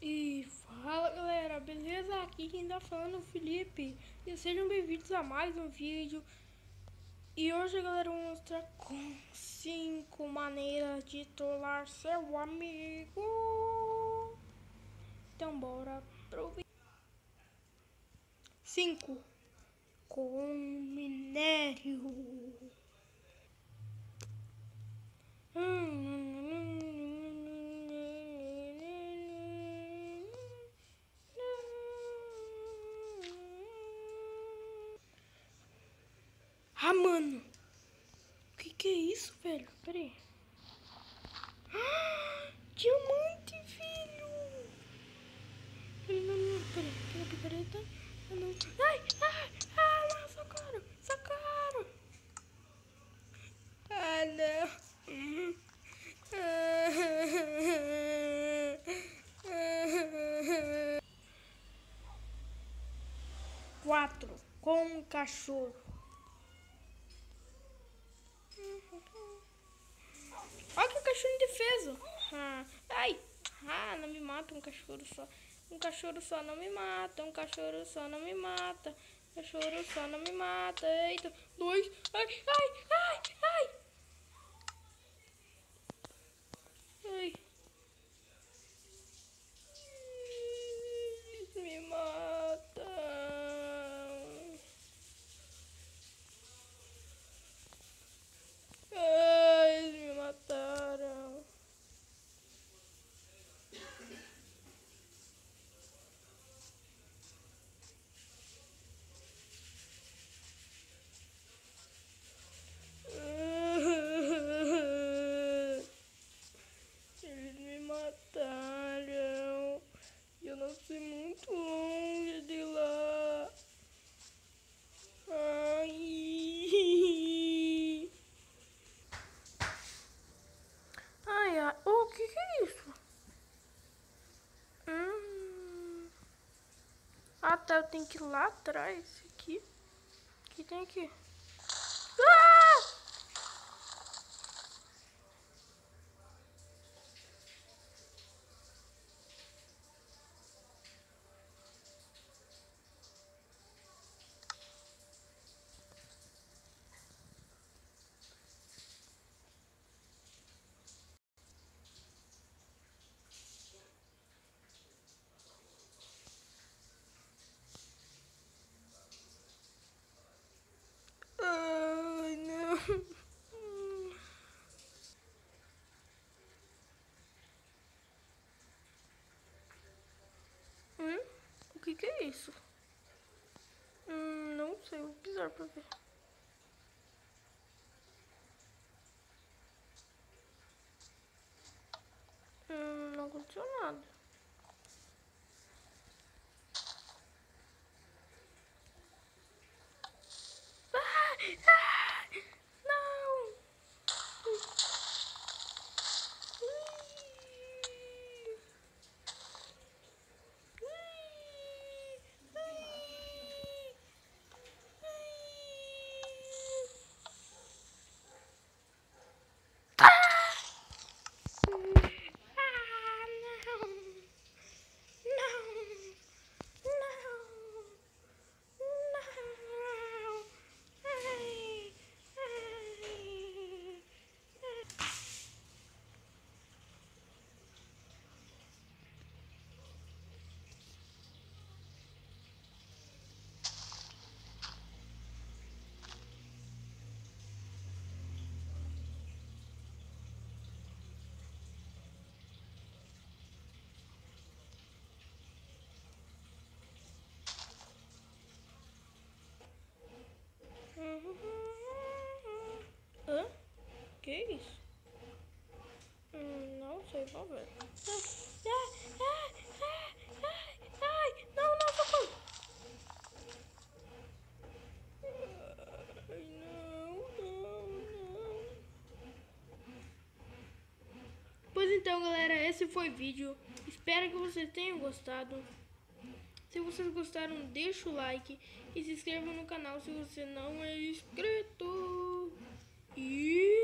E fala galera, beleza? Aqui quem tá falando é o Felipe. E sejam bem-vindos a mais um vídeo. E hoje galera, eu vou mostrar com 5 maneiras de trollar seu amigo. Então bora pro vídeo. 5. Com minério. Ah, mano. Que é isso, velho? Pera aí. Ah, diamante, filho. Não, pera aí. Pega a picareta. Ah, não. Ai, não, socorro. Socorro. Ah, não. 4. Com um cachorro. Olha que cachorro indefeso. Ai. Não me mata um cachorro só. Um cachorro só não me mata. Um cachorro só não me mata. Um cachorro só não me mata. Eita. 2. Ai. Ai. Me mata. Ai, me mataram. Eles me mataram. Eu nasci muito longe de lá. Ai. O que é isso? Tá, eu tenho que ir lá atrás. Aqui. O que tem aqui? Ai, não. O que é isso? Não sei, vou pisar pra ver. Não aconteceu nada. Não! Que isso? Não sei, vamos ver. Não, socorro! Não. Pois então, galera, esse foi o vídeo. Espero que vocês tenham gostado. Se vocês gostaram, deixa o like e se inscreva no canal se você não é inscrito. E